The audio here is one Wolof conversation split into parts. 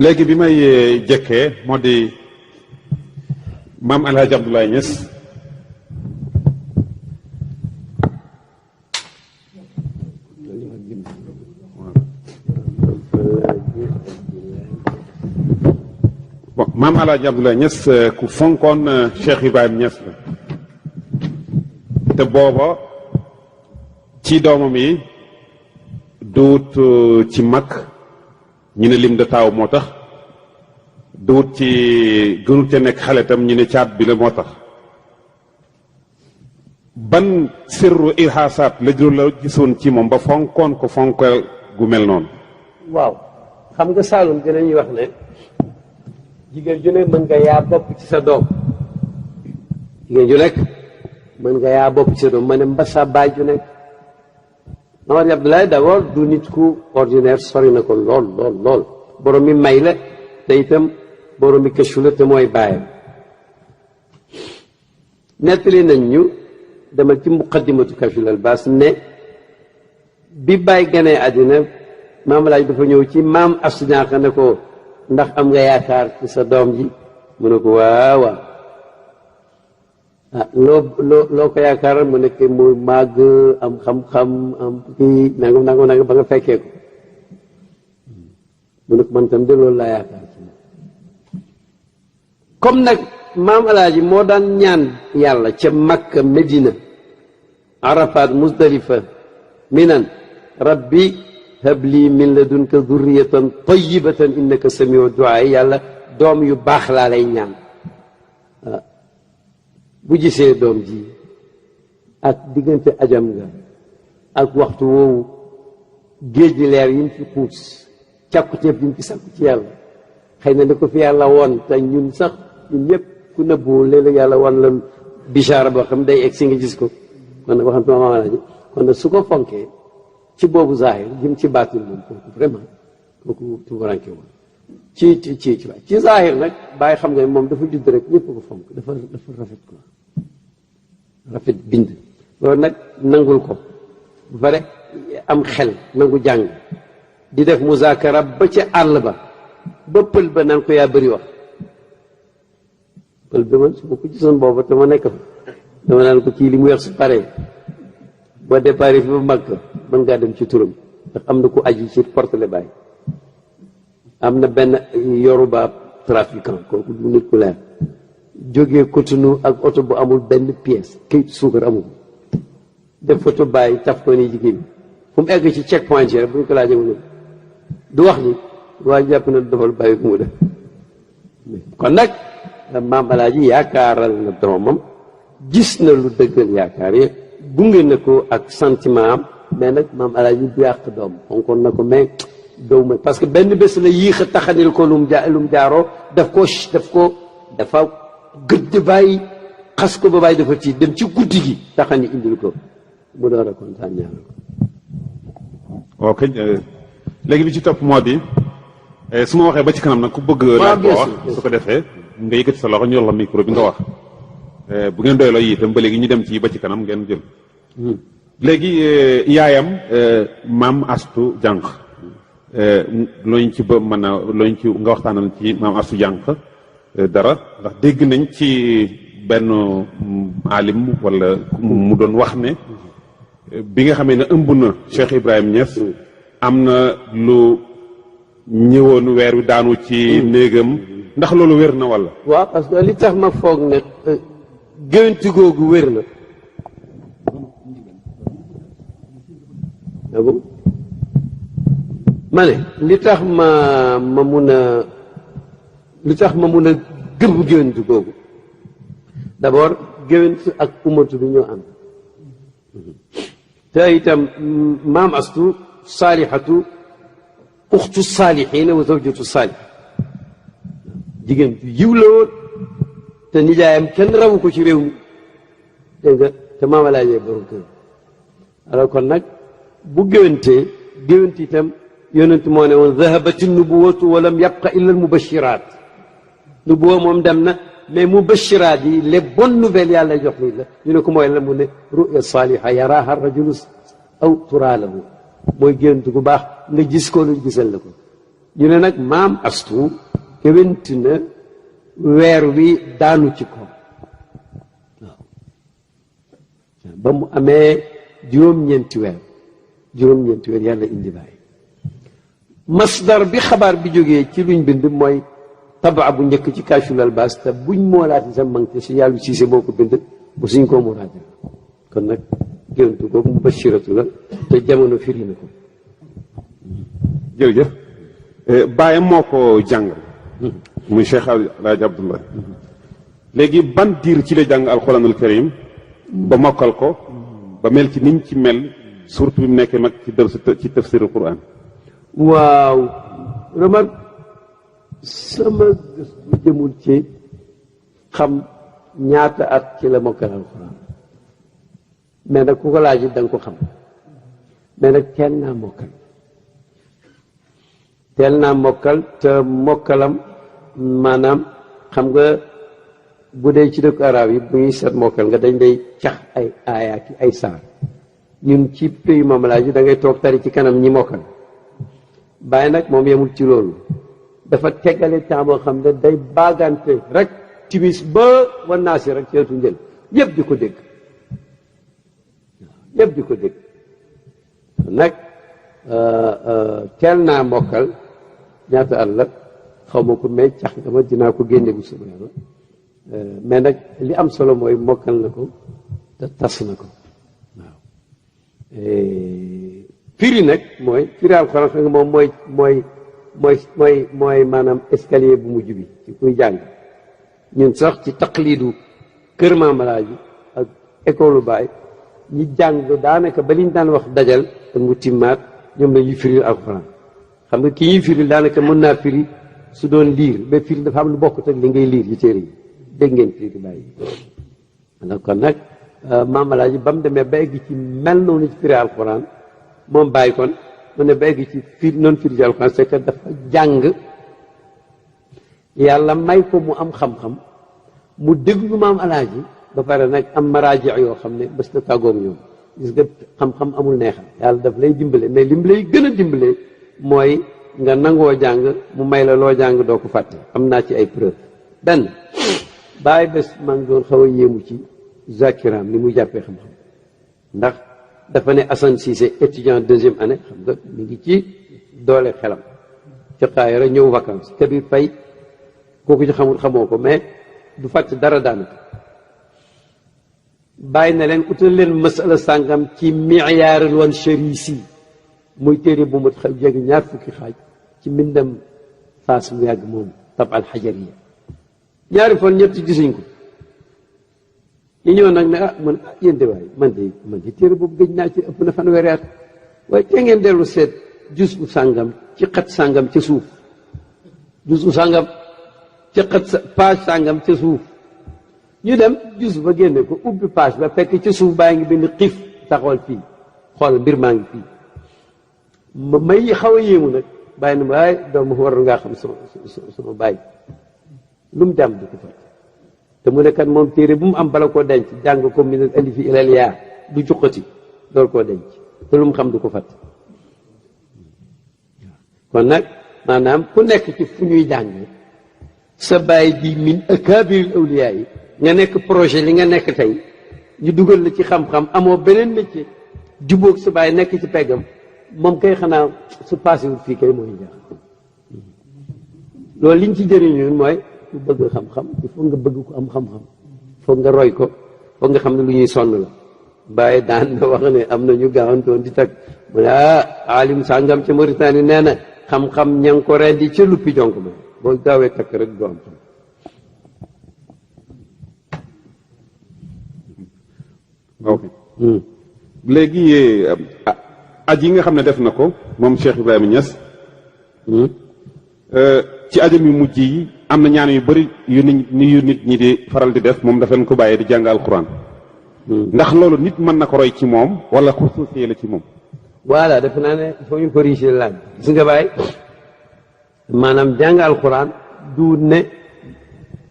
léegi bi may jëkkee moo di maam El Hadj Abdoulaye Niass bon maam El Hadj Abdoulaye Niass ku fonkoon Cheikh Ibrahim Niass la te booba ci doomam yi duut ci mag ñu ne lim de taaw moo tax duut ci gënut ca nekk xale tam ñu ne caat bi la moo tax ban sirru irhaasaat la gisoon ci moom ba fonkoon ko fonkal gu mel noonu. waaw xam nga Saalum dinañuy wax ne jigéen ju nekk mën nga yaa bopp ci sa doom jigéen ju nekk mën nga yaa bopp ci sa doom ma ne mbasa baay ju nekk Mamadou Abdoulaye d'abord du nit ku ordinaire sori na ko lool lool lool borom mi may la te itam borom mi këccu la te mooy baayam nettali nañ ñu demal ci muqaddimatu Kashful Albas ne bi bàyyi ganee àddina maam laaj dafa ñëw ci maam Astu Ñànq ne ko ndax am nga yaakaar ci sa doom ji mu ne ko waaw waaw ah loo ko yaakaar mu nekk mu màgg am xam-xam am kii nangam ba nga fekkee ko mu ne ko man tam de loolu laa yaakaar ci comme nag maam alaaji moo daan ñaan yàlla ca Makka Medina Arafat Musdalifa Minan rabbi habli min ladunka dhurriyatan tayyibatan innaka samiu duaa yàlla doom yu baax laa lay ñaan bu gisee doom ji ak diggante ajam nga ak waxtu woowu géej gi leer yi mu fi xuus càkkuteef yi mu fi sàkku ci yàlla xëy na ni ko fi yàlla woon te ñun sax ñun ñëpp ku nëbbu léeg-léeg yàlla woon la bichara boo xam day egg si nga gis ko kon nag waxam maam alaaji kon nag su ko fonkee ci boobu zahir jëm ci baatin moom kooku vraiment kooku tubaranke woon ci zahir nag bàyyi xam nga moom dafa judd rek ñëpp ko fonk dafa rafet ko rafet bind loolu nag nangul ko bu pare am xel nangu jàng di def muzaakara ba ca àll ba pël ba naan ko yaa bëri wax pël bi man su ma ko gisoon booba te ma nekk fa dama naan ko kii li mu wax su paree boo départ fi ba mag mën ngaa dem ci turam ndax am na ku aji ci portele bàyyi am na benn yoruba trafiquant kooku du nit ku leer jógee Cotonou ak oto bu amul benn pièce kayit suukar amul def photo bàyyi taf ko nii jigéen bi fu mu egg ci check point yi rek bu ñu ko laajee mu ne du wax ni waa jàpp na dofal bàyyi ku mu def kon nag maam alaaji yaakaaral na doomam gis na lu dëggal yaakaar yi gunge na ko ak sentiment am mais nag maam alaaji du yàq doom fonkoon na ko mais dow ma parce que benn bés la yéex a taxanil ko lu mu jaaroo dafa gëdd bàyyi xas ko ba bàyyi dafa tiit dem ci guddi gi taxani indil ko mu door a kontaan ñaanal ko. ok léegi bi ci topp moo di su ma waxee ba ci kanam nag ku bëgg laaj ko wax su ko defee nga yëkkati sa loxo ñu yor la micro bi nga wax bu ngeen doyloo yi itam ba léegi ñu dem ci ba ci kanam ngeen jël léegi yaayam maam Astu Jànq looñ ci ba mën a looñ ci nga waxtaanal ci maam Astu Jànq dara ndax dégg nañ ci benn alim wala mu doon wax ne bi nga xamee ne ëmb na Cheikh Ibrahim Niass am na lu ñëwoon weer wi daanu ci néegam ndax loolu wér na wala. waaw parce que li tax ma foog ne géwénti googu wér na ma ne li tax ma mun a gëm géwénti googu d'abord géwénti ak umatu bi ñoo am te itam maam Astu saalihatu uxtu saalihiina wa zawjatu saalih jigéen bi yiw la woon te nijaayam kenn rawu ko ci réew mi dégg nga te maama laajee borom kër alors kon nag bu géwantee géwant itam yonent moo ne woon dahabati nubuwatu wa lam yabqa illa al mubashiraat nubuwa moom dem na mais mubashiraat yi les bonnes nouvelles yàlla jox ni la ñu ne ko mooy la mu ne ruya saaliha yaraaha rajulu aw turaa lahu mooy géwant gu baax nga gis ko lu gisal la ko ñu ne nag maam astu kéwént na weer wi daanu ci ko waaw ba mu amee juróom-ñeenti weer yàlla indi bàyyi masdar bi xabaar bi jógee ci luñ bind mooy tabaa bu njëkk ci Kaashiful Albaas te buñ moolaati sa manque si yàllu siise moo ko bind bu suñ koo moolaati kon nag géntu googu mu bashiratu la te jamono firi na ko jërëjëf bàyyam moo ko jàng muy Cheikh Alaaji Abdoulaye léegi ban diir ci la jàng alxuraanul karim ba mokkal ko ba mel ci niñ ci mel surtout bi mu nekkee mag ci tafsirul Quraan waaw remarque sama gëstu jëmul ci xam ñaata at ci la mokkal alxuraan mais nag ku ko laaj it da nga ko xam mais nag teel naa mokkal te mokkalam maanaam xam nga bu dee ci dëkku arab yi bu ñuy seet mokkal nga dañ day cax ay aaya ki ay saar ñun ci pays Mamalaaji da ngay toog tari ci kanam ñi mokkal bàyyi nag moom yemul ci loolu dafa teggale temps boo xam ne day baagante rek timis ba wan naa si rek seetu njël yëpp di ko dégg nag teel naa mokkal ñaata at la xaw ma ko mais cax nga ma dinaa ko génne bu suba yàlla mais nag li am solo mooy mokkal na ko te tas na ko waaw firi nag mooy firi alxuraan xam nga moom mooy maanaam escalier bu mujj bi ci kuy jàng ñun sax ci taqlidu kër Maamalaaji ak école Baay ñi jàng daanaka ba liñ daan wax dajal ak mu timmaat ñoom la ñuy firil alxuraan xam nga ki ñuy firil daanaka mën naa firi su doon liir ba firi dafa am lu bokkut ak li ngay liir yi téere yi dégg ngeen firi Baay yi kon nag Maamalaaji ba mu demee ba egg ci mel noonu ci firi alxuraan moom Baay kon mu ne ba egg ci firi noonu firi ci alxuraan c'est que dafa jàng yàlla may ko mu am xam-xam mu déglu Maam Alaaji ba pare nag am maraaji yoo xam ne bés na tàggoog ñoom gis nga xam-xam amul neexal yàlla daf lay dimbale mais lim lay gën a dimbale mooy nga nangoo jàng mu may la loo jàng doo ko fàtte am naa ci ay preuve benn bàyyi bés maa ngi doon xaw a yéemu ci zakiraam ni muy jàppee xam-xam ndax dafa ne Assane Cissé étudiant deuxième année xam nga mi ngi ci doole xelam ci Kaayara ñëw vacances Kabir Faye kooku ci xamul xamoo ko mais du fàtte dara daanaka bàyyi na leen utal leen masala sàngam ci miyaarul wan sharisi muy téere bu mat xel jege ñaar fukki xaaj ci mbindam faas mu yàgg moom tab al xajariya ñaari fan ñett gisuñ ko ñu ñëw nag ne yéen de waay man de téere boobu gëj naa ci ëpp na fanweeri at waaye te ngeen dellu seet jus bu sàngam ci xat sàngam ca suuf jus bu sàngam ci xat page sàngam ca suuf ñu dem jus ba génne ko ubbi page ba fekk ci suuf baa ngi bind xiif taxawal fii xool mbir maa ngi fii ma may xaw a yéemu nag bàyyi na ma waaye doomu war ngaa xam sama bàyyi lu mu jàmm di ko fekk te mu ne kat moom téere bu mu am bala koo denc jàng ko minal alifi ilal yaa du juqati door koo denc te lu mu xam du ko fàtte kon nag maanaam ku nekk ci fu ñuy jàng sa bàyyi di min akaabiril awliyaa yi nga nekk projet li nga nekk tey ñu dugal la ci xam-xam amoo beneen métier jubóog sa bàyyi nekk ci peggam moom kay xanaa su passé wul fii kay mooy jaax loolu liñ ci jëriñu mooy ku bëgg xam-xam il faut nga bëgg ko am xam-xam foog nga roy ko foog nga xam ne lu ñuy sonn la bàyyi daan na wax ne am na ñu gaawantoon di tag mu ne alim sàngam ca Mauritanie nee na xam-xam ña ngi ko rendi ca luppi jonk ma boo gaawee takk rek doo am xam ok léegi aj yi nga xam ne def na ko moom Cheikh Ibrahima Niass ci ajam yu mujj yi am na ñaan yu bëri yu nit ñi di faral di def moom dafa leen ko bàyyee di jàng alquran ndax loolu nit mën na ko roy ci moom wala xusuusiyee la ci moom voilà defe naa ne il faut ñu corriger laaj gis nga bàyyi maanaam jàng alquran du ne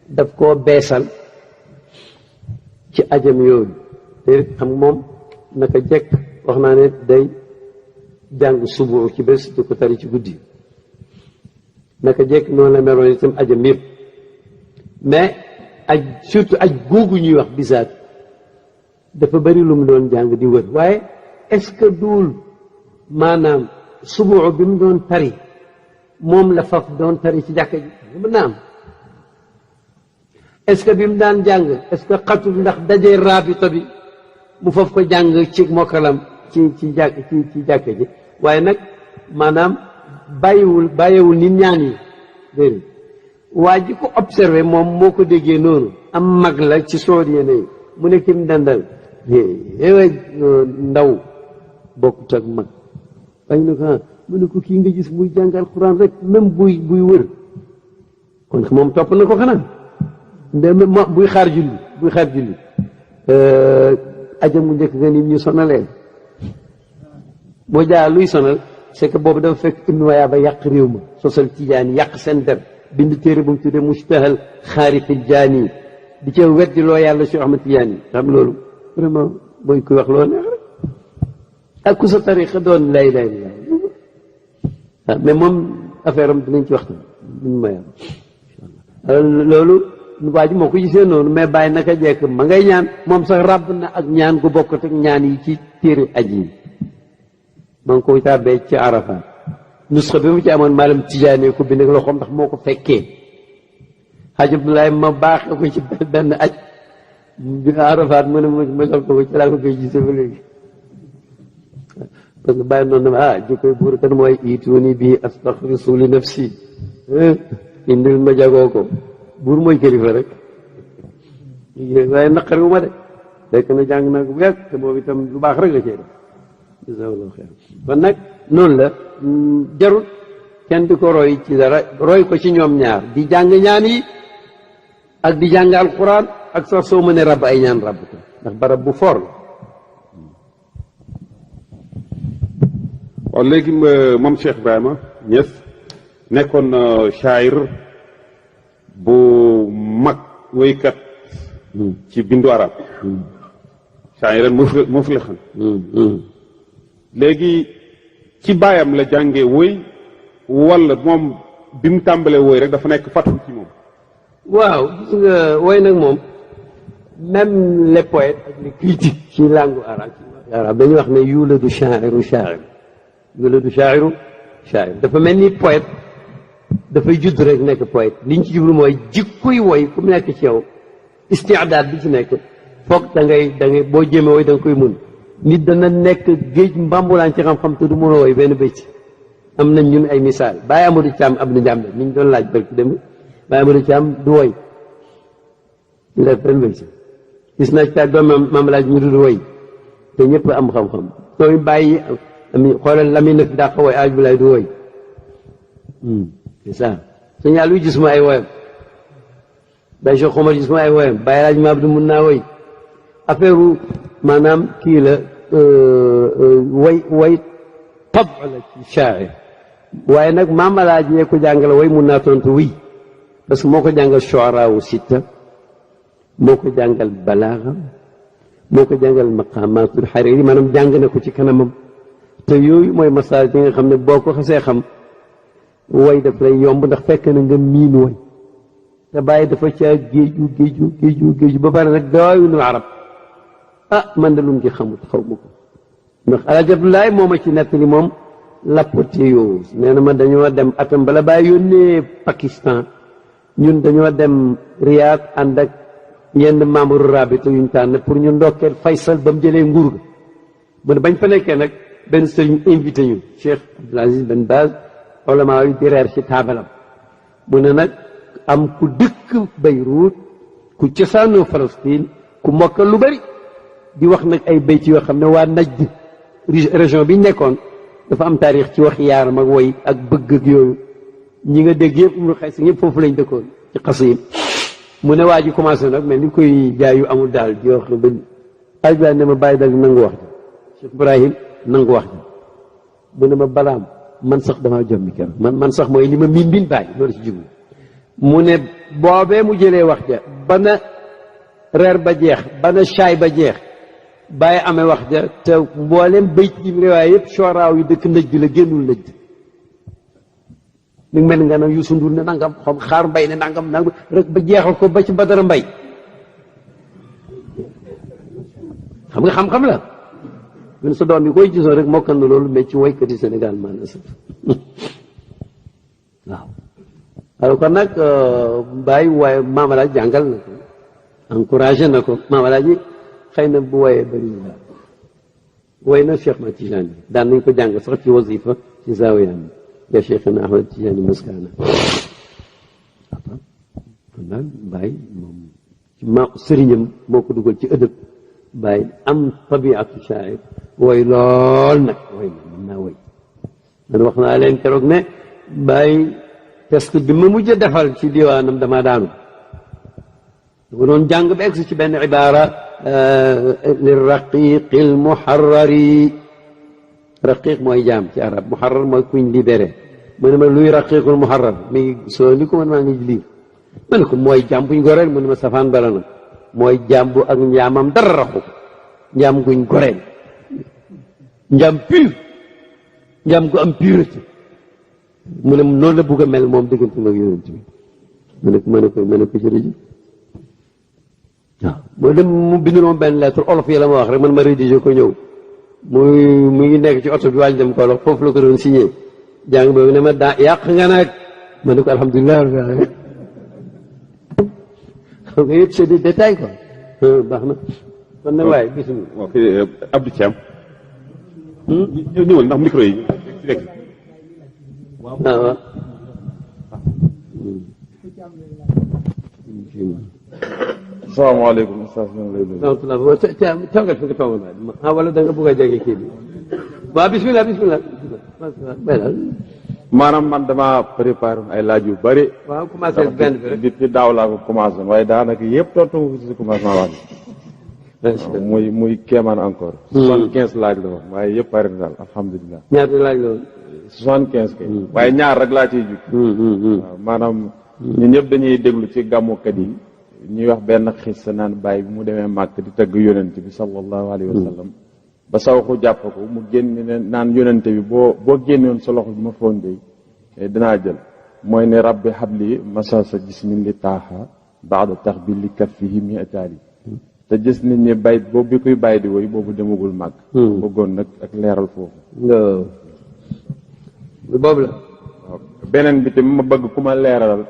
daf koo beesal ci ajam yooyu te xam moom naka jekk wax naa ne day jàng subu ci bés di ko tari ci guddi naka jekk noonu la meloon itam ajam yëpp mais aj surtout aj googu ñuy wax bisaat dafa bari lu mu doon jàng di wër waaye est-ce que duul maanaam subuu bi mu doon tari moom la faf doon tari ci jàkka ji mën naa am est-ce que bi mu daan jàng est-ce que xatul ndax dajee raabita bi mu faf ko jàng ci mokkalam ci jàkka ji waaye nag maanaam bàyyiwul nit ñaan yi dégg waa ji ko observé moom moo ko déggee noonu am mag la ci soor yéene yi mu ne kim dandal ndaw bokkut ak mag bañ na ko mu ne ko kii nga gis muy jàngal Alxuraan rek même buy wër kon moom topp na ko xanaa buy xaar julli ajam mu njëkk nga nit ñu sonalee boo jaa luy sonal c'est que boobu dafa fekk Ibnu Wayaaba yàq réew ma sosal Tijaan yàq seen der bind téere bu mu tuddee Mustahal Xaarifil Jaani di ca weddi loo yàlla Cheikh Ahmad Tijaan yi xam loolu vraiment booy koy wax loo neex rek ak ku sa tariqa doon lay mais moom affaire am dinañ ci waxtaan Ibnu Wayaaba loolu waa ji moo ko gisee noonu mais bàyyi naka jekk ma ngay ñaan moom sax ràbb na ak ñaan gu bokkut ak ñaan yi ci téere aji yi ma ngi ko tàbbee ci Arafat nusxa bi mu ci amoon maalam Tijaane ko bind ak loxoom ndax moo ko fekkee Xaaj Abdoulaye ma baaxee ko ci benn aj bi Arafat mu ne ma sol ko ci laa ko koy gisee ba léegi parce que bàyyi noonu na jikkoy buur kan mooy ituuni bi astaxrisu li nafsi indil ma jagoo ko buur mooy kilifa rek waaye naqari wu ma de fekk na jàng naa ko bu yàgg te boobu itam lu baax rek la cee def jazakallahu xeer kon nag noonu la jarul kenn di ko roy ci dara roy ko ci ñoom ñaar di jàng ñaan yi ak di jàng alquran ak sax soo mënee rab ay ñaan rab ko ndax barab bu for la waaw léegi moom Cheikh Ibrahima Niass nekkoon shaayir bu mag wéykat ci bindu arab shaayiran muflixan léegi ci baayam la jàngee woy wala moom bi mu tàmbalee woy rek dafa nekk fatu ci moom waaw gis nga woy nag moom même les poètes ak les critiques ci langue arabe dañuy wax ne yuladu shaa'iru shaa'ir yuladu shaa'iru shaa'ir dafa mel ni poète dafay judd rek nekk poète liñ ci jublu mooy jikkuy woy ku mu nekk ci yow istidaad bi ci nekk foog da ngay boo jéemee woy da nga koy mun nit dana nekk géej mbambulaan ci xam-xam te du mën a woy benn bëcc am nañ ñun ay misaal Baye Amadou Thiam ab na njàmbe ni ñu doon laaj barki dem Baye Amadou Thiam du woy du def benn bëcc gis naa ci doom maam laaj ñu du woy te ñëpp am xam-xam sooy bàyyi xoolal Lamine nag daa ko woy aaj bu lay du woy c'est ça sëñ Yàlla gis ma ay woyam Baye Cheikh Omar gis ma ay woyam Baye laaj ma Abdou mun naa woy affaire maanaam kii la way tab la ci shaa'ir waaye nag maam Alaaji yee ko jàngal way mun naa tontu wi parce que moo ko jàngal shu'araa sitta moo ko jàngal balaaga moo ko jàngal maqaamaatul Hariiri maanaam jàng na ko ci kanamam te yooyu mooy masaal yi nga xam ne boo ko xasee xam way daf lay yomb ndax fekk na nga miin way te bàyyi dafa caa géeju ba pare nag dawaawinul arab man de lu mu ci xamut xaw ma ko ndax Alaaji Abdoulaye moo ma ci nettali moom Lapotéose nee na ma dañoo dem atam bala bàyyi yónnee Pakistan ñun dañoo dem Riyad ànd ak yenn membre rabita yuñ tànn pour ñu ndokkeel Faysal ba mu jëlee nguur ga mu ne bañ fa nekkee nag benn sëriñ invité ñu Cheikh Abdoul Aziz Ben Baz ulama yi di reer ci taabalam mu ne nag am ku dëkk Beyrouth ku cosaanoo Palestine ku mokkal lu bari di wax nag ay bayt yoo xam ne waa Najd région bi nekkoon dafa am taarix ci wax yaaram ak woy ak bëgg ak yooyu ñi nga dégg yëpp mu xay si ñëpp foofu lañ dëkkoon ci xas yi mu ne waa ji commencé nag mais ni koy jaay yu amul daal di wax ba aj ne ma bàyyi dal di nangu wax ji Cheikh Ibrahim nangu wax ji mu ne ma balaam man sax damaa jommi keroog man sax mooy li ma miin bàyyi loolu ci jublu mu ne boobee mu jëlee wax ja ba na reer ba jeex ba na caay ba jeex bàyyi amee wax ja te mboolem bayt yi riwaay yëpp sooraaw yi dëkk nëj bi la génnul nëj mi ngi mel nga ne Youssou Ndour ne nangam xam Xaar Mbay ne nangam rek ba jeexal ko ba ci Badara Mbay xam nga xam-xam la ñun sa doom yi koy gisoo rek mokkal na loolu mais ci woykat yi Sénégal maanaam sax waaw alors kon nag Baye waaye Maamalaaj jàngal na ko encouragé na ko Maamalaaj yi xëy na bu woyee bëri na daal woy na Cheikh Ahmad Tijani daan nañ ko jàng sax ci wasifa ci zaawiyam ya Cheikhna Ahmad Tijani maskana kon nag Baye moom ci sëriñam moo ko dugal ci ëdëb Baye am tabiatu shaa'ir woy lool nag woy na mën naa woy man wax naa leen keroog ne Baye test bi ma mujj a defal ci diwaanam damaa daanu dama doon jàng ba egsi ci benn ibaara li raqiqi l muharrari raqiq mooy jaam ci arab muharrar mooy kuñ libéré mu ne ma luy raqiqul muharrar mi ngi soo ni ko man maa ngi lii ma ne ko mooy jaam buñ goreel mu ne ma safaan bala na mooy jaam bu ak njaamam dara raxu njaam guñ goreel njaam pur njaam gu am pureté mu ne noonu la bugg a mel moom diggante mag yonent bi ma ne ko jërëjëf waaw moo dem mu bind moom benn lettre olof yi la ma wax rek man ma rédigé ko ñëw mu ngi nekk ci oto bi waaj dem Kaolack foofu la ko doon signé jàng boobu ne ma daa yàq nga nag ma ne ko alhamdulilah rabbil alamin xam nga yëpp c'est des détails quoi baax na kon nag waaye bisimilah. waaw kii Abdou Thiam. ñëwal ndax micro yi rek. waaw waaw. salaamaaleykum ustaas ñu ngi lay nuyu. toogal fi nga toogal waaye wala da nga bëgg a jege kii bi waaw bisimilah bisimilah. maanaam man damaa préparé ay laaj yu bëri. waaw commencé benn bi rek depuis daaw laa ko commencé waaye daanaka yëpp tontu nga ko ci commencement wax bi. muy kéemaan encore. 75 laaj la wax waaye yëpp pare na daal alhamdulilah. ñaata laaj la woon. 75 kay. waaye ñaar rek laa ciy jug. waaw maanaam ñun ñëpp dañuy déglu ci gàmmukat yi. ñuy wax benn xis naan Baye bi mu demee màkk di tëgg yonent bi sallallahu alayhi wa sallam ba sawxu jàpp ko mu génn ne naan yonent bi boo génnoon sa loxo bi ma foon dey dinaa jël mooy ne rabbi habli masasa jismin li taaxa baada tax bi li kaffihi mi ataali te gis nit ñi bay boobu bi kuy bàyyi di woy boobu demagul màkk bëggoon nag ak leeral foofu boobu la beneen bi tamit ma bëgg ku ma leeralal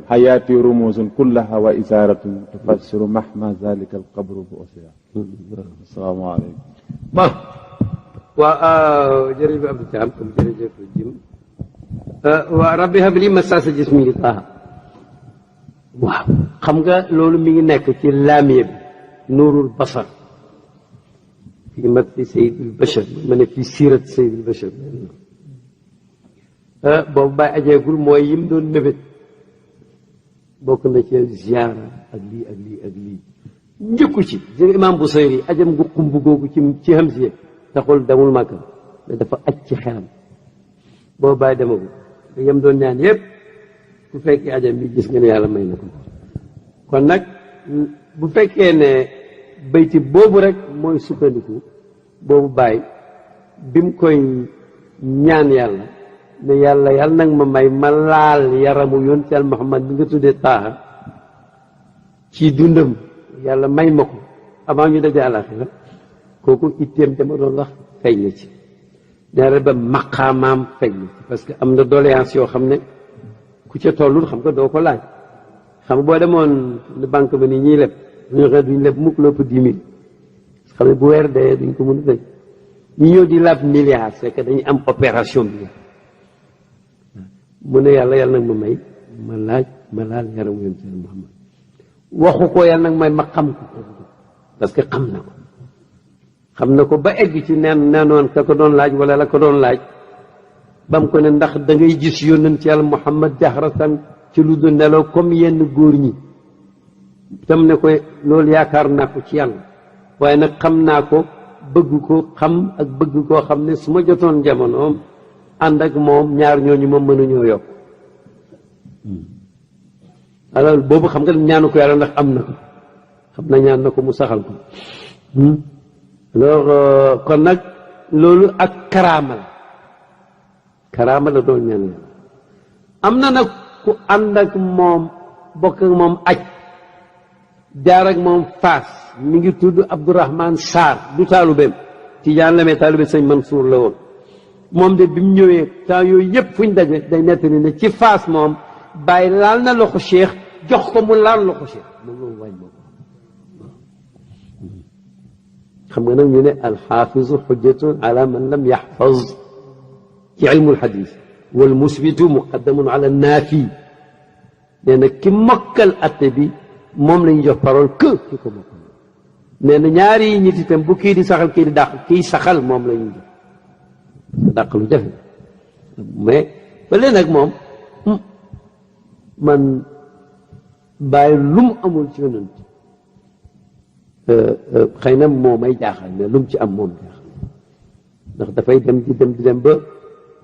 xayaati rumusun kullaha wa isaaratun tufassiru mahma zalika al qabru bu osiya asalaamaaleykum bon waaw jërëjëf Abdou Thiam jërëjëf Jim waa rabbi habli masasa jismi li taaha waaw xam nga loolu mi ngi nekk ci laamiye bi nuurul basar fi mati sayidul bachar ma ne fi siirat sayidul bachar boobu bàyyi ajeegul mooy yim doon mébét bokk na ci ziyaara ak lii ak lii ak lii njëkku ci jëg imam Busayri ajam gu xumb googu ci Hamziya taxul demul Màkka mais dafa aj ci xelam boobu bàyyi demagul te yam doon ñaan yëpp ku fekkee ajam bi gis nga ne yàlla may na ko kon nag bu fekkee ne bayti boobu rek mooy sukkandiku boobu bàyyi bi mu koy ñaan yàlla ne yàlla yàlla nag ma may ma laal yaramu yonent Yàlla Muhammad bi nga tuddee taaha ci dundam yàlla may ma ko avant ñu daje àlaxira kooku itteem dama doon wax feeñ na ci ñaareel ba maqaamaam feeñ na ci parce que am na doléance yoo xam ne ku ca tollul xam nga doo ko laaj xam nga boo demoon banque ba ni ñiy leb duñu xëy duñ leb mukk lépp 10 000 xam ne bu weer dee duñ ko mën a fay ñu ñëw di laaj milliards c'est que dañuy am opération bi mu ne yàlla yàlla nag ma may ma laal yaramu yonent Yàlla Muhammad waxu ko yàlla nag may ma xam ko parce que xam na ko ba egg ci neenoon ka ko doon laaj wala la ko doon laaj bam ko ne ndax da ngay gis yonent Yàlla Muhammad jaxratan ci lu du nelaw comme yenn góor ñi tam ne ko loolu yaakaar naa ko ci yàlla waaye nag xam naa ko bëgg ko xam ak bëgg koo xam ne su ma jotoon jamonoom ànd ak moom ñaar ñooñu moom mënuñoo yokk alors boobu xam nga ñaanu ko yàlla ndax am na ko xam na ñaan na ko mu saxal ko alors kon nag loolu ak karaama la doon ñaan yàlla am na nag ku ànd ak moom bokk ak moom aj jaar ak moom Faas mi ngi tudd Abdourahman Sarr du taalubeem Tijaan la mais taalube sëñ Mansour la woon moom de bi mu ñëwee temps yooyu yëpp fu ñu daje day nettali ne ci Faas moom bàyyi laal na loxo Cheikh jox ko mu laal loxo Cheikh moom loolu wañ moo ko xam nga nag ñu ne alxaafizu xujjatun ala man lam yaxfaz ci ilmul xadis wal musbitu muqaddamun ala naafi nee na ki mokkal atte bi moom la ñu jox parole que ki ko mokkal nee na ñaari nit itam bu kii di saxal kii di dàq kii saxal moom la ñuy jox dàq lu jafe mais fële nag moom man bàyyi lu mu amul ci yonent xëy na moo may jaaxal mais lu mu ci am moom jaaxal ndax dafay dem di dem ba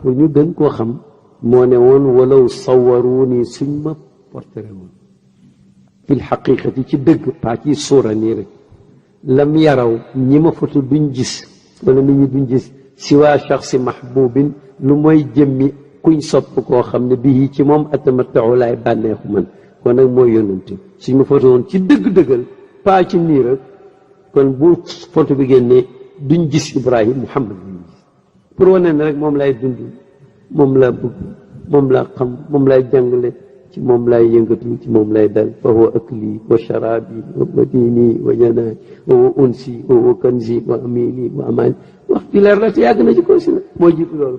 pour ñu gën koo xam moo ne woon walaw sawaruuni suñ ma portrait woon fil xaqiqati ci dëgg pas ci suura nii rek lam yaraw ñi ma foto duñ gis wala nit ñi duñ gis si waa shaxsi mahbubin lu mooy jëmmi kuñ sopp koo xam ne bii ci moom atamattau laay bànneexu man kon nag mooy yonante suñ ma foto woon ci dëgg-dëggal pas ci nii rek kon bu photo bi génnee duñ gis Ibrahim Muhammad lañ gis pour wane ne rek moom lay dund moom laa bëgg moom laa xam moom lay jàngale ci moom lay yëngatu ci moom lay dal fa huwa akli wa sharabi wa diini wa janaani wa unsi wa kanzi wa amini wa amaani wax fi leer la te yàgg na ci ko si la moo jiitu loolu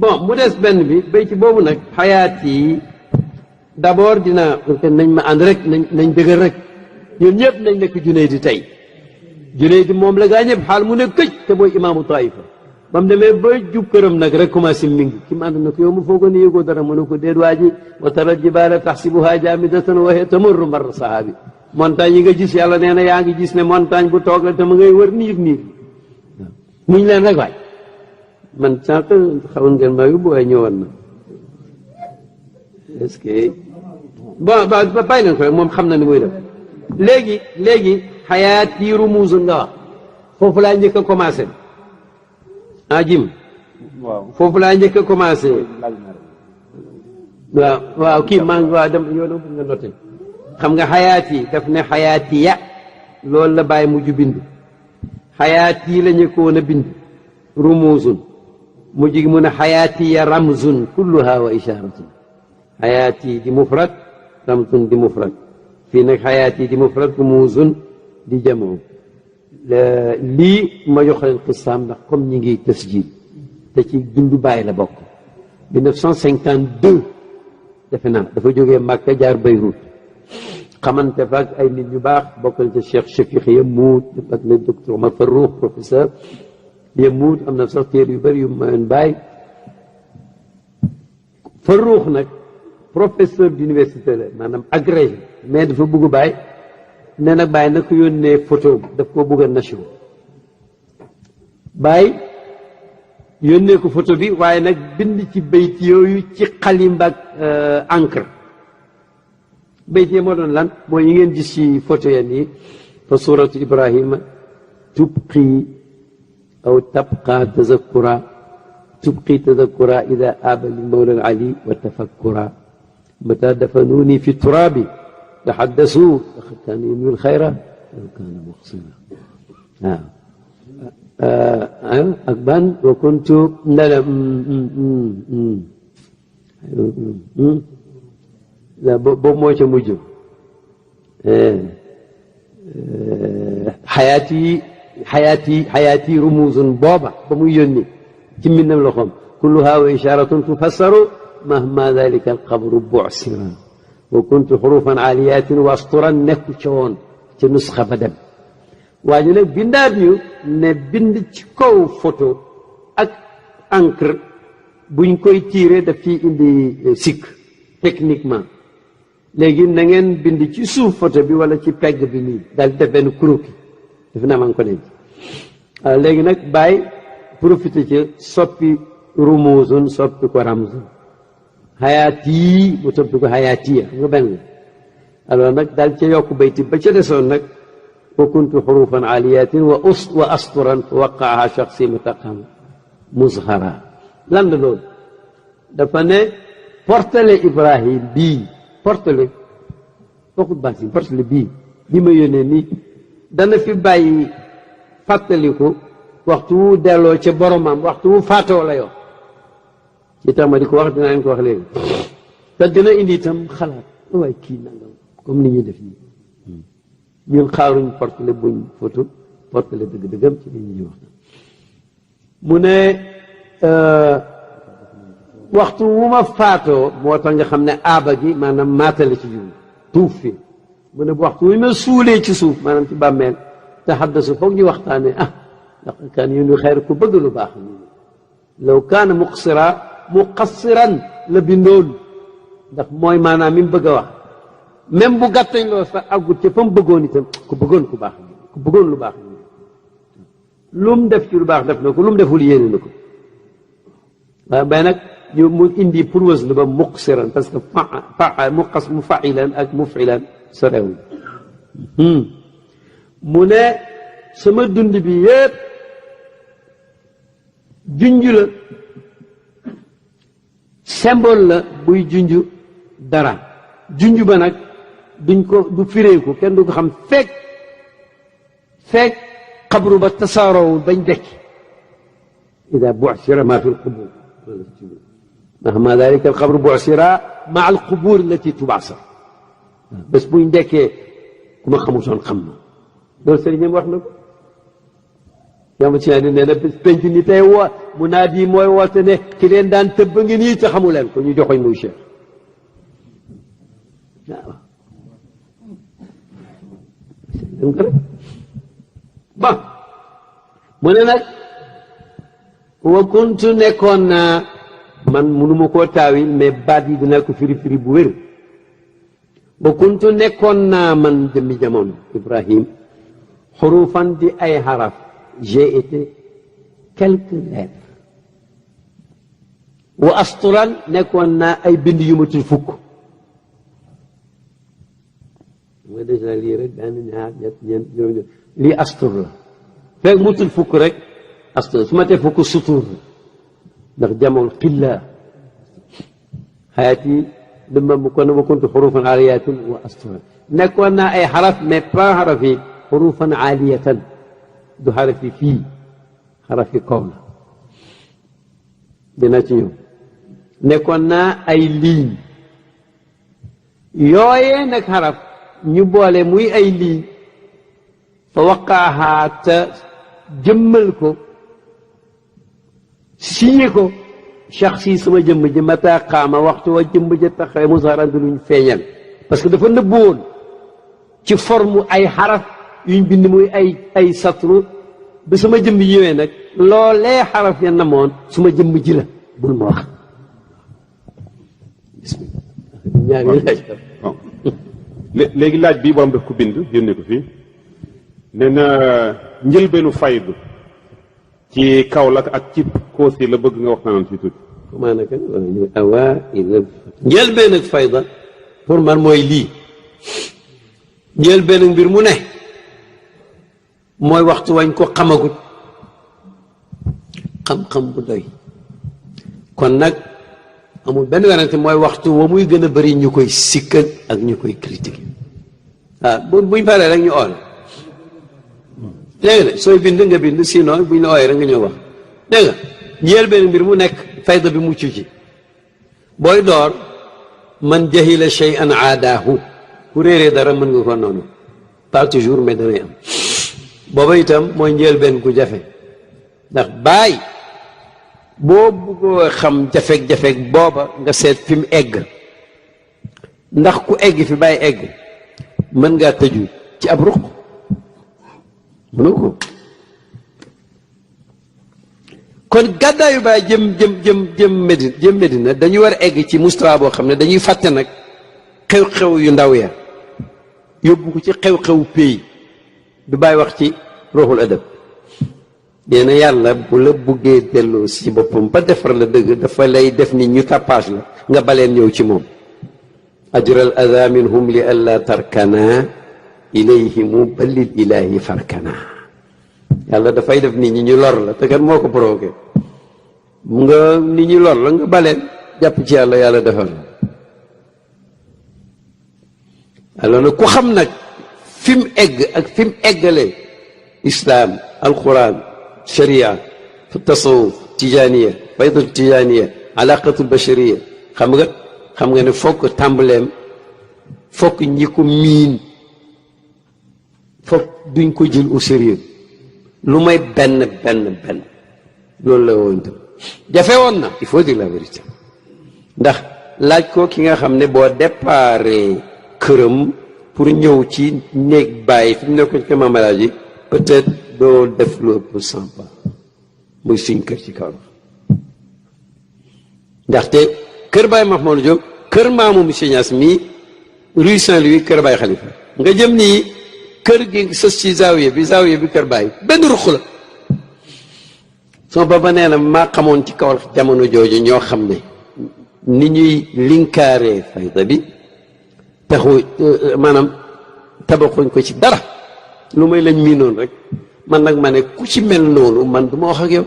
bon mu des benn bi bay ci boobu nag xayaat yi d'abord dina nañ ma ànd rek nañ dëgër rek ñun ñëpp nañ nekk Junayd tey Junayd moom la gaa ñëpp xaal mu ne këj te mooy imaamu Taifa ba mu demee ba jub këram nag rek commencé mingi ki mu ànd na ko yow mu foog a ne yëgoo dara mu ne ko déet waa ji wa tara jibaala taxsibuha jaamidatan wa hiya tamurru marra sahaabi montagne yi nga gis yàlla nee na yaa ngi gis ne montagne bu toog la te ma ngay wër niir niir muñ leen rek waay man sànq xawoon ngeen ma yóbbu waaye ñëwoon na est-ce que bon ba bàyyi leen ko rek moom xam na ni muy def léegi xayaat yi rumuusu nga wax foofu laa njëkk a commencé jim foofu laa njëkk a commencé waaw kii maa ngi waaw dem yow dama bëgg nga noté xam nga xayaat yi daf ne xayaat ya loolu la bàyyi mujj bind xayaat yi la njëkkoon a bind rumuusun mujj gi mu ne xayaat ya ramzun kulluha wa isharatun xayaat yi di mufrad ramzun di mufrad fii nag xayaat yi di mufrad rumuusun di jamoo lii ma jox leen xisaam ndax comme ñi ngi tasjil te ci dundu bàyyi la bokk 1952 defe naa dafa jógee Màkka jaar Beyrouth xamante fa ak ay nit ñu baax bokkal ca Cheikh Shafiq Yamoud ak le docteur Omar Farouk professeur Yamoud am na sax téere yu bëri yu mayoon bàyyi Farouk nag professeur d'université la maanaam agrégé mais dafa bëgg bàyyi ne nag bàyyi na ko yónnee photo daf ko bëgg a nation bàyyi yónnee ko photo bi waaye nag bind ci bayt yooyu ci xalimba ak encre bayt yi moo doon lan mooy yi ngeen gis ci photo yan yi fa suratu ibrahima tubqi aw tabqa tazakura ida aba li mawla al ali wa tafakkura mata dafanuni fi turabi تحدثوا لقد كان ينوي الخير لو كان محسنا أكبان وكنت لا بوب موجة مجو حياتي رموز بابا بميوني كمنا لهم كلها وإشارة تفسر مهما ذلك القبر بعسرا وكنت حروفا عاليات واسطرا نكشون ci nusxa ba dem waa ji nag bindaat ñu ne bind ci kaw photo ak encre buñ koy tiire daf ciy indi sikk techniquement léegi na ngeen bind ci suuf photo bi wala ci pegg bi nii daal def benn croquis def naa maa ngi ko denc léegi nag bàyyi profité ci soppi rumuusun soppi ko ramzun xayaat yi mu soppi ko xayaat yi xam nga benn alors nag daal ca yokk bayti ba ca desoon nag wa kuntu xurufan aliyatin wa asturan fa waqaaha shaxsi mutaqam muzhara lan la loolu dafa ne portale Ibrahim bii portale waxut baatin portale bii bi ma yónnee nii dana fi bàyyi fàttaliku waxtu wu delloo ca boromam waxtu wu faatoo la yoon ci tax ma di ko wax dinaa leen ko wax léegi te dina indi itam xalaat waaye kii nangam comme ni ñuy def nii ñun xaaruñ portale buñ photo portale dëgg-dëggam ci li ñuy wax mu ne waxtu wu ma faatoo moo tax nga xam ne aaba gi maanaam maatale ci jur tuuf fi mu ne waxtu wu ma suulee ci suuf maanaam ci bàmmeel te xaddasu foog ñu waxtaane ndax kaan yéen xeer ku bëgg lu baax law kaana muqassiran la bindoon ndax mooy maanaam mi mu bëgg a wax même bu gàttañ loo fa àggut ca fa mu bëggoon itam ku bëggoon ku baax ku bëggoon lu baax lu mu def ci lu baax def na ko lu mu deful yéene na ko waaw mais nag ñu mu indi pour wës lu ba muqsiran parce que mu failan ak mufilan sorewul mu ne sama dund bi yépp junj la symbole la buy junj dara junj ba nag duñ ko du fireeku kenn du ko xam fekk xabru ba tasaaroowul bañ dekk ida bu'sira ma fi lqubur mahma dalika alxabru bu'sira ma alqubur allati tubasar bés buñ dekkee ku ma xamutoon xam ma loolu sëriñam wax na ko yama ci nee na bés penc ni tey woo mu naa di mooy woote ne ki leen daan tëbb ngi nii te xamu leen ko ñu joxoñ muy cheikh waaw bon mu ne nag wa kuntu nekkoon naa man munuma koo taawil mais baat yi dina ko firi firi bu wér wa kuntu nekkoon naa man jëmmi jamono Ibrahim xurufan di ay xaraf j'ai été quelques lettres wa asturan nekkoon naa ay bind yu matul fukk nga déjà lii rek benn ñaar ñett ñeent juróom lii astur la fekk mutul fukk rek astur su ma tee fukk sutur ndax jamono xilla xayaat yi dama mu kon ma kuntu xurufan aliyatan wa asturan nekkoon naa ay xaraf mais pas xaraf yi xurufan aliyatan du xaraf yi fii xaraf yi kaw la dina ci ñëw nekkoon naa ay ligne yooyee nag xaraf ñu boole muy ay ligne fa waqaaxaa te jëmmal ko signé ko shaxsi sama jëmm ji mata qaama waxtu wa jëmm ja taxawee musaran bi luñ feeñal parce que dafa nëbbu woon ci forme ay xaraf yuñ bind muy ay satru bi sama jëmm ñëwee nag loolee xaraf ya namoon suma jëmm ji la bul ma wax bismillah ñaari laaj léegi laaj bii borom daf ko bind yónnee ko fii nee na njëlbeenu faydu ci Kaolack ak ci Kossy la bëgg nga waxtaanal fii tuuti. maanaam njëlbeen ak fayda pour man mooy lii njëlbeen ak mbir mu ne mooy waxtu wañ ko xamagut xam-xam bu doy kon nag amul benn werante mooy waxtu wa muy gën a bëri ñu koy sikkal ak ñu koy critiquer buñ paree rek ñu oole dégg nga sooy bind nga bind sinon buñ la ooyee rek nga ñëw wax dégg nga njël benn mbir mu nekk fayda bi mucc ci booy door man jahila shay'an aadaahu ku réeree dara mën nga ko noonu pas toujours mais danay am booba itam mooy njël benn ku jafe ndax baay boo bëggoo xam jafeeg-jafeeg booba nga seet fi mu egg ndax ku egg fi bàyyi egg mën ngaa tëju ci ab ruq mënoo ko kon gàddaayu baay jëm Medina dañu war a egg ci mustawa boo xam ne dañuy fàtte nag xew-xew yu ndaw ya yóbbu ko ci xew-xew pays du bàyyi wax ci ruuxul adab nee na yàlla bu la buggee delloo si boppam ba defar la dëgg dafa lay def ni ñu tapage la nga baleen ñëw ci moom ajral ada minhum li alla tarkana ilayhimu balil ilahi farkana yàlla dafay def nit ñi ñu lor la te kan moo ko provoqué nga nit ñi lor la nga baleen jàpp ci yàlla yàlla defal la alors nag ku xam nag fi mu egg ak fi mu eggalee islaam alquran sharia tasawuf tijaniya faydatu tijaniya alaqatul bashariya xam nga ne fokk tàmbaleem fokk ñi ko miin fokk duñ ko jël au sérieux lu may benn loolu la woon tam jafe woon na il faut dire la vérité ndax laaj ko ki nga xam ne boo déparé këram pour ñëw ci néeg bàyyi fi mu nekkoon ci Maam Alaaji peut-être doo def lu ëpp 100 pas muy suñ kër ci kaw ndaxte kër Baye Mahmoud Diop kër maamu monsieur Niass mii rue Saint-Louis kër Baye Khalifa nga jëm nii kër gi sës ci zaawiya bi kër Baye benn ruq la sama baba nee na maa xamoon ci kaw jamono jooju ñoo xam ne ni ñuy linkaaree fayda bi taxu maanaam tabaxuñ ko ci dara lu may lañ miinoon rek man nag ma ne ku ci mel noonu man du ma wax ak yow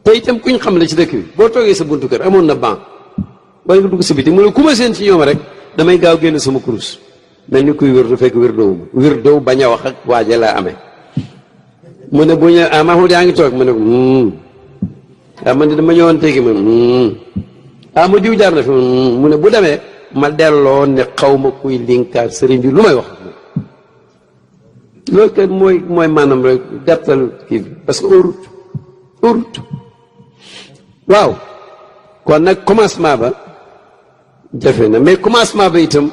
te itam kuñ xam la ci dëkk bi boo toogee sa buntu kër amoon na banc wala nga dugg si biti mu ne ku ma seen ci ñoom rek damay gaaw génn sama kurus mel ni kuy wér du fekk wér doowu bañ a wax ak waaje laa amee mu ne bu ñu Mahmoud yaa ngi toog ma ne ko man de dama ñëwoon tegi ma diw jaar na fi mu ne bu demee ma delloo ne xaw ma kuy linkaar sëriñ bi lu may wax loolu kat mooy maanaam rek gàttal kii bi parce que urut waaw kon nag commencement ba jafe na mais commencement ba itam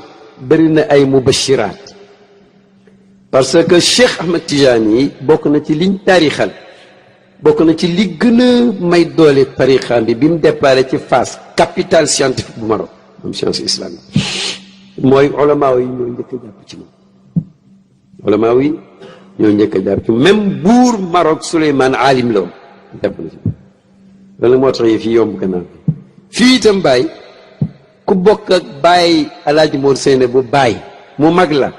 bëri na ay mubashiraat parce que Cheikh Ahmed Tidiane yi bokk na ci liñ taarixal bokk na ci li gën a may doole tarixam bi mu déparé ci Fass capitale scientifique bu Maroc moom science islamique mooy olamaa yi ñoo njëkk a jàpp ci moom olamaa yi ñoo njëkk a jàpp ci même buur Maroc Souleymane alim la woon jàpp na ci loolu moo tax yi fii yomb gannaaw fii itam Baye ku bokk ak Baye Alaaji Mor Seyne bu Baye mu mag la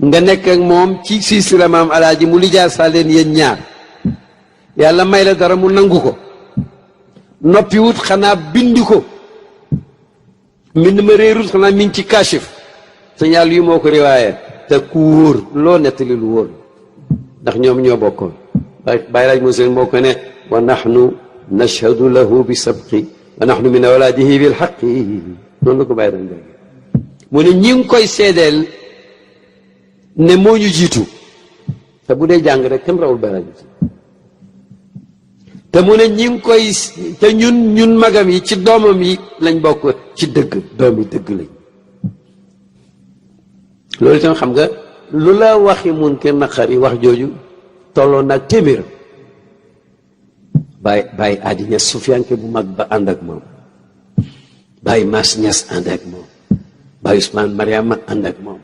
nga nekk ak moom ci silsila maam Alaaji mu lijaa saa leen yéen ñaar yàlla may la dara mu nangu ko noppi wut xanaa bindi ko mbind ma réerut xanaa mi ngi ci kashif sa yàlla yu moo ko riwaaye te ku wóor loo nettali lu wóor ndax ñoom ñoo bokkoon Baye Alaaji Mor Seyne moo ko ne wa nahnu nashhadu lahu bi sabqi wa nahnu min awlaadihi bil haqqi noonu la ko bàyyi daan dégg mu ne ñi ngi koy seedeel ne moo ñu jiitu te bu dee jàng rek kenn rawul Baye Alaaji te mu ne ñi ngi koy te ñun magam yi ci doomam yi lañ bokk ci dëgg doom yi dëgg lañ loolu itam xam nga lu la waxi mun ke naqari wax jooju tolloon nag téeméeram Baye Adi Niass sufiyanke bu mag ba ànd ak moom Baye Mass Niass ànd ak moom Baye Ousmane Mariama ànd ak moom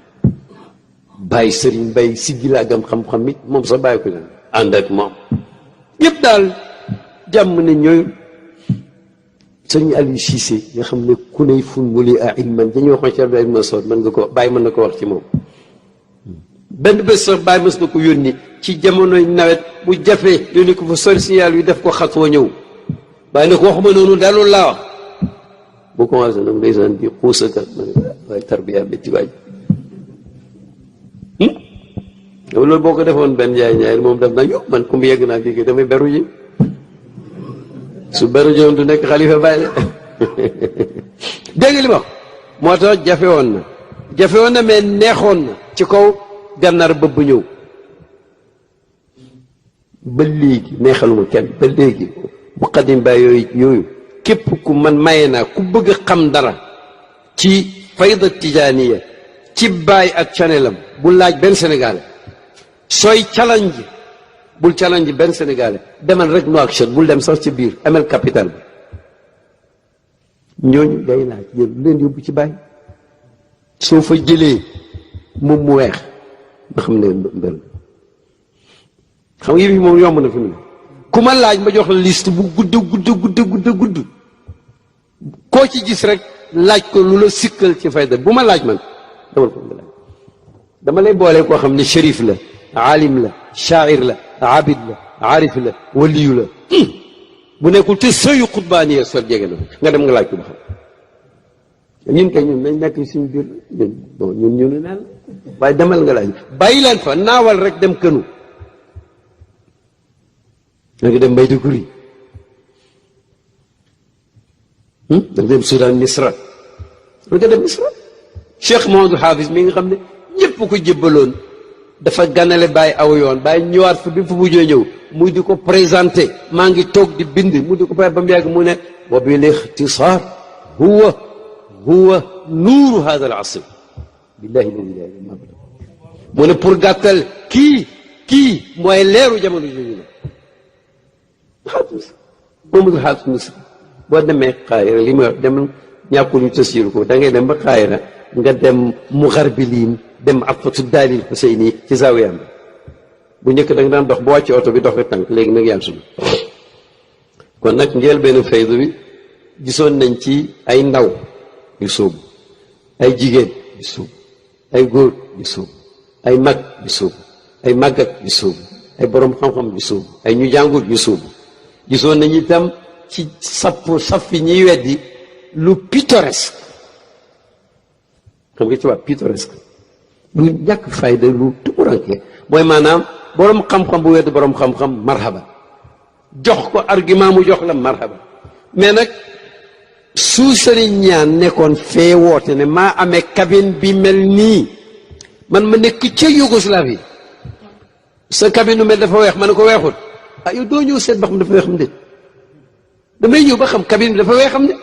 Baye Serigne Baye siggilaagam xam-xam it moom sax bàyyi ko leen ànd ak moom ñëpp daal jàmm ne ñooy Serigne Aliou Cissé nga xam ne ku ney fun muli a ilman dañuy waxoon ci Abdoulaye Massoud mën nga ko Baye mën na ko wax ci moom benn bés sax Baye mës na ko yónni ci jamonoy nawet bu jafee yónni ko fa sori si yàlla yu def ko xat wa ñëw Baye ne ko waxuma noonu daal loolu laa wax bu commencé nag ndeysaan di xuusaka ma ne waaye tarbiya métti waay loolu boo ko defoon benn ñaay moom def na yo man ku mu yegg naa fii damay beru ji su beru joon du nekk xalifa Baye dégg nga li ma wax moo tax jafe woon na mais neexoon na ci kaw gànnaar bëbb ñëw ba léegi neexaluma kenn ba léegi muqaddim Baye yooyu képp ku man maye naa ku bëgg a xam dara ci fayda tijaaniya ci Baye ak canelam bu laaj benn sénégalais sooy challenge bul challenge benn sénégalais demal rek Nouakchott bul dem sax ci biir amel capital bi ñooñu day laaj yéen leen yóbbu ci Baye soo fa jëlee moom mu weex nga xam ne mbir xam nga yëf moom yomb na fi mu ne ku ma laaj ma jox la liste bu gudd koo ci gis rek laaj ko lu la sikkal ci fayda bu ma laaj man demal ko nga laaj dama lay boole koo xam ne shérif la aalim la shaair la abid la aarif la waliyu la bu nekkul te sëyu xutbaaniya sol jege na nga dem nga laaj ko ba xam ñun kay ñun nañ nekk suñu biir ñun bon ñun ñu ne naan waaye demal nga laaj bàyyi leen fa naawal rek dem kënu da nga dem Maiduguri da nga dem Soudan Misra da nga dem Misra Cheikh Mahamadou Hafiz mi nga xam ne ñëpp ko jébbaloon dafa ganale bàyyi aw yoon bàyyi ñëwaat fa bi fu mujjee ñëw muy di ko présenté maa ngi toog di bind mu di ko pare ba mu yàgg mu ne wa bil ixtisaar huwa nuuru hada al asr billahi la ilaha illa mu ne pour gàttal kii mooy leeru jamono jooju la xaalis Mamadou Hafiz Misri boo demee Xaayira li ma dem ñàkkul ñu tasiru ko da ngay dem ba Xaayira nga dem Mugarbiliin dem Atfatu Daalil Xuseyni ci zawiyam bi bu njëkk da nga daan dox boo wàcce oto bi dox rek tànk léegi nag yaa sunu kon nag njël benn faydu bi gisoon nañ ci ay ndaw yu sóobu ay jigéen yu sóobu ay góor yu sóobu ay mag yu sóobu ay màggat yu sóobu ay borom xam-xam yu sóobu ay ñu jàngut yu sóobu gisoon nañ itam ci saffi ñiy weddi lu pittoresque xam nga ci waa pittoresque lu ñàkk fayda lu tumuranke mooy maanaam borom xam-xam bu wedd borom xam-xam marhaba jox ko argument mu jox la marhaba mais nag su sëriñ ñaan nekkoon fee woote ne maa amee cabine bi mel nii man ma nekk ca Yougoslavie sa cabine nu mel dafa weex ma ne ko weexut ah yow doo ñëw seet ba xam dafa weexam de damay ñëw ba xam cabine bi dafa weexam de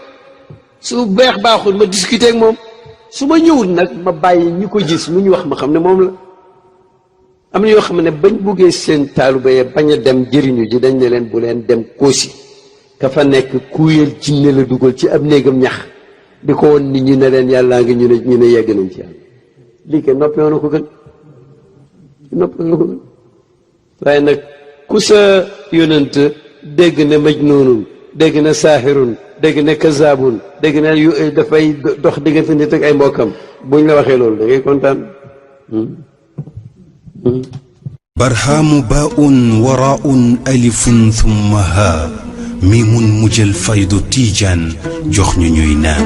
su weex baaxul ma discuter ak moom su ma ñëwul nag ma bàyyi ñi ko gis lu ñu wax ma xam ne moom la am na yoo xam ne bañ buggee seen taalibe ya bañ a dem jëriñu ji dañ ne leen bu leen dem Koosi ka fa nekk kuyel jinne la dugal ci ab néegam ñax di ko woon nit ñi ne leen yàllaa ngi ñu ne yegg nañ ci yàlla lii ke noppi woon na ko gën waaye nag ku sa yonent dégg ne majnuunun dégg na saaxirun dégg ne kazaabun dégg ne dafay dox diggante nit ak ay mbokkam buñ la waxee loolu da ngay kontaan barhaamu baa'un waraa'un alifun thumma haa miimun mujjal faydu tiijaan jox ñu ñuy naan